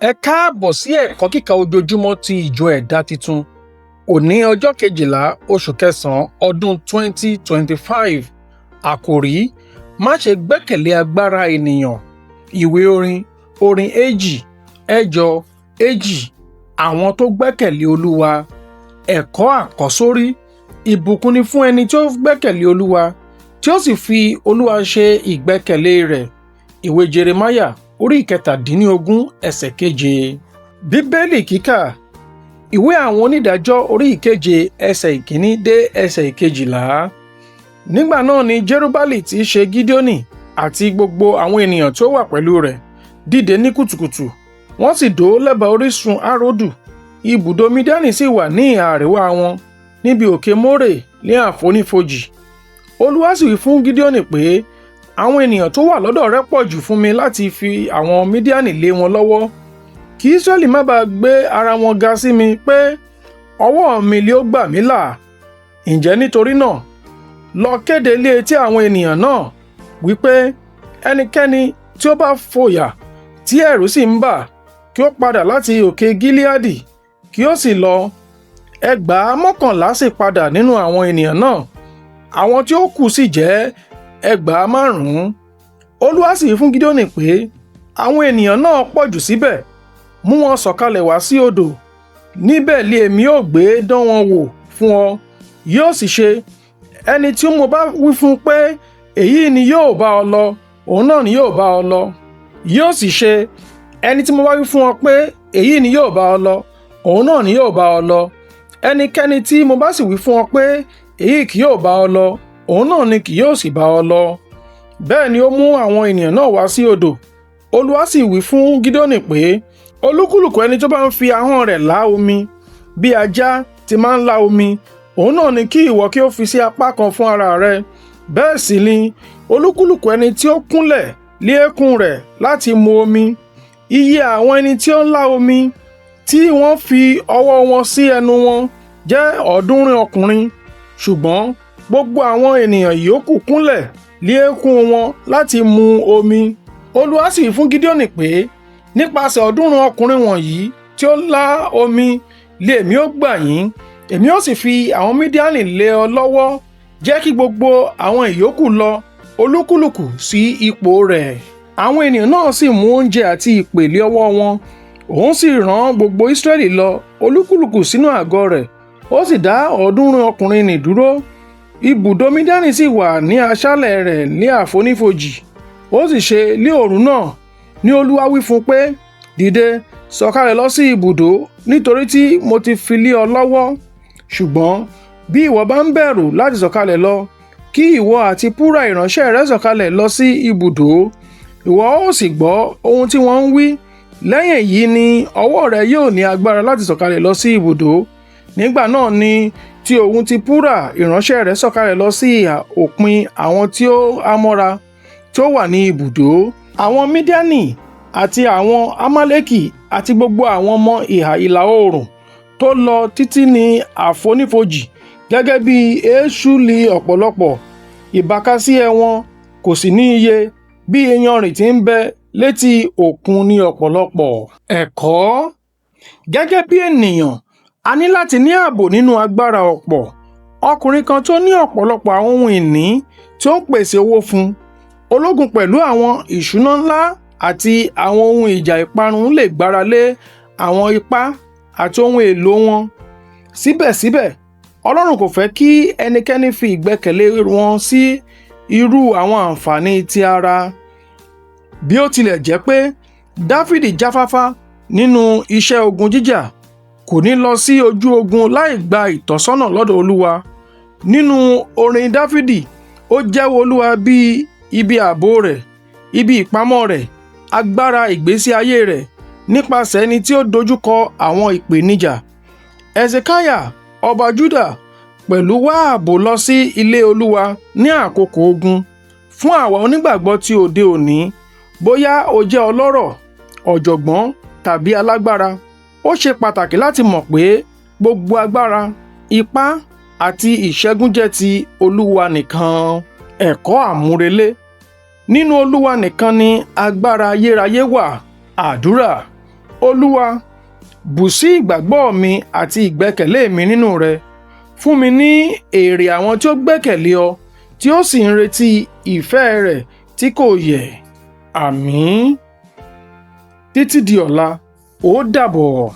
Ẹ káàbọ̀ sí ẹ̀kọ́ kíkà ojoojúmọ́ ti ìjọ ẹ̀dá titun. Òní ọjọ́ 12 oṣù kẹsàn-án ọdún 2025. Àkòrí: má ṣe gbẹ́kẹ̀lé agbára ènìyàn. Ìwé orin 2:8. Àwọn tó gbẹ́kẹ̀lé Olúwa. Ẹ̀kọ́ àkọ́sórí: ìbùkún ni fún ẹni tí ó gbẹ́kẹ̀lé Olúwa, tí ó sì fi Olúwa ṣe ìgbẹ́kẹ̀lé rẹ̀. Ìwé Jeremaya orí 17:7. Bíbélì kíkà: ìwé àwọn onídàájọ́ orí 7 ẹsẹ̀ 1 dé ẹsẹ̀ 12. Nígbà náà ni Jerubbaali tí í ṣe Gideoni àti gbogbo àwọn ènìyàn tí ó wà pẹ̀lú rẹ̀ dìde ní kùtukutu, wọ́n sì dó lẹba orisun Harodu. Ibudó Midiani sì wà ní ìhà àríwá wọn, níbi òkè More ní afonifoji. Olúwa sì wí fún Gideoni pé, àwọn ènìyàn tó wà lọ́dọ̀ rẹ pọ̀ jù fún mi láti fi àwọn Midiani lé wọn lọ́wọ́. Kí Israẹli má bàa gbé ara wọn ga sí mi pé ọwọ́ mi lé ó gbà mí là. Ǹjẹ́ nítorí náà, lọ kéde lé etí àwọn ènìyàn náà wípé ẹnikẹ́ni tí ó bá fòyà tí ẹ̀rù sì ń bà, kí ó padà láti òkè Gileadi, kí ó sì lọ. 11,000 sì padà nínú àwọn ènìyàn náà, àwọn tí ó kù sì jẹ́ 5,000. Olúwa sì fún Gideoni pé àwọn ènìyàn náà pọ̀ jù síbẹ̀, mú wọn sọ̀kalẹ̀ wá sí odò, níbẹ̀ lé èmi ó gbé dán wọn wò fún ọ. Yóò sì ṣe, ẹni tí mo bá wí fún pé èyí ni yóò bá ọ lọ, òun náà ni yóò bá ọ lọ. Yóò sì ṣe, ẹni tí mo bá wí fún ọ pé èyí ni yóò bá ọ lọ, òun náà ni yóò bá ọ lọ. Ẹnikẹ́ni tí mo bá sì wí fún ọ pé èyí kì yóò bá ọ lọ, òun náà ni kì yóò sì bá ọ lọ. Bẹ́ẹ̀ ni ó mú àwọn ènìyàn náà wá sí odò. Olúwa sì wí fún Gideoni pé, olúkúlùkù ẹni tó bá ń fi ahọ́n rẹ̀ lá omi, bí ajá ti máa ń lá omi, òun náà ni kí ìwọ kí ó fi sí apá kan fún ara rẹ. Bẹ́ẹ̀ sì ni olúkúlùkù ẹni tí ó kúnlẹ̀ lé eékún rẹ̀ láti mu omi. Iye àwọn ẹni tí ó ń lá omi tí wọ́n fi ọwọ́ wọn sí ẹnu wọn jẹ́ 700 ọkùnrin, ṣùgbọ́n gbogbo àwọn ènìyàn yòókù kúnlẹ̀ lé eékún wọn láti mu omi. Olúwa sì fún Gideoni pé, nípasẹ̀ 700 ọkùnrin wọ̀nyí tí ó lá omi lé èmi ó gbà yín, èmi ó sì fi àwọn Midiani lé ọ lọ́wọ́. Jẹ́ kí gbogbo àwọn ìyókù lọ, olúkúlùkù sí ipò rẹ̀. Àwọn ènìyàn náà sì mú oúnjẹ àti ìpè lé ọwọ́ wọn. Òun sì rán gbogbo Israẹli lọ, olúkúlùkù sínú àgọ́ rẹ̀. Ó sì dá 700 ọkùnrin nì dúró. Ibùdó Midiani sì wà ní aṣálẹ̀ rẹ̀ ní àfonífojì. Ó sì ṣe ní òru náà ní Olúwa wí fún pé, dìde, sọ̀kalẹ̀ lọ sí ibùdó, nítorí tí mo ti fi lé ọ lọ́wọ́. Ṣùgbọ́n bí ìwọ bá ń bẹ̀rù láti sọ̀kalẹ̀ lọ, kí ìwọ àti Púrà ìránṣẹ́ rẹ sọ̀kalẹ̀ lọ sí ibùdó. Ìwọ ó sì gbọ́ ohun tí wọ́n ń wí. Lẹ́yìn èyí ni ọwọ́ rẹ yóò ní agbára láti sọ̀kalẹ̀ lọ sí ibùdó. Nígbà náà ni tí òun ti Púrà ìránṣẹ́ rẹ̀ sọ̀kalẹ̀ lọ sí ìhà òpin àwọn tí ó hámọ́ra tí ó wà ní ibùdó. Àwọn Midiani àti àwọn Amaleki àti gbogbo àwọn ọmọ ìhà ìlà oòrùn tó lọ títí ní àfonífojì gẹ́gẹ́ bí eṣú-ilì ọ̀pọ̀lọpọ̀. Ìbákasíẹ̀ wọn kò sì ní iye, bí iyanrìn tí ń bẹ létí òkun ní ọ̀pọ̀lọpọ̀. Ẹ̀kọ́: gẹ́gẹ́ bí ènìyàn, a ní láti ní ààbò nínú agbára ọ̀pọ̀. Ọkùnrin kan tó ní ọ̀pọ̀lọpọ̀ àwọn ohun ìní tí ó ń pèsè owó fún. Ológun pẹ̀lú àwọn ìṣúná ńlá àti àwọn ohun ìjà ìparun lè gbára lé àwọn ipá àti ohun èlò wọn. Síbẹ̀síbẹ̀, Ọlọ́run kò fẹ́ kí ẹnikẹ́ni fi ìgbẹ́kẹ̀lé wọn sí irú àwọn àǹfààní ti ara. Bí ó tilẹ̀ jẹ́ pé Dáfídì jáfáfá nínú iṣẹ́ ogun jíjà, kò ní lọ sí ojú ogun láì gba ìtọ́sọ́nà lọ́dọ̀ Olúwa. Nínú orin Dáfídì, ó jẹ́wọ́ Olúwa bí ibi ààbò rẹ̀, ibi ìpamọ́ rẹ̀, agbára ìgbésí ayé rẹ̀, nípasẹ̀ ẹni tí ó dojúkọ àwọn ìpèníjà. Hesekiah ọba Juda pẹ̀lú wá ààbò lọ sí ilé Olúwa ní àkókò ogun. Fún àwa onígbàgbọ́ ti òde òní, bóyá o jẹ́ ọlọ́rọ̀, ọ̀jọ̀gbọ́n tàbí alágbára, ó ṣe pàtàkì láti mọ̀ pé gbogbo agbára, ipá àti ìṣẹ́gun jẹ́ ti Olúwa nìkan. Ẹ̀kọ́ àmúrelé: nínú Olúwa nìkan ni agbára ayérayé wà. Àdúrà: Olúwa, bù sí ìgbàgbọ́ mi àti ìgbẹ́kẹ̀lé mi nínú rẹ. Fún mi ní èrè àwọn tí ó gbẹ́kẹ̀lé ọ, tí ó sì ń retí ìfẹ́ rẹ̀ tí kò yẹ̀. Àmín. Títí di ọ̀la, ó dàbọ̀.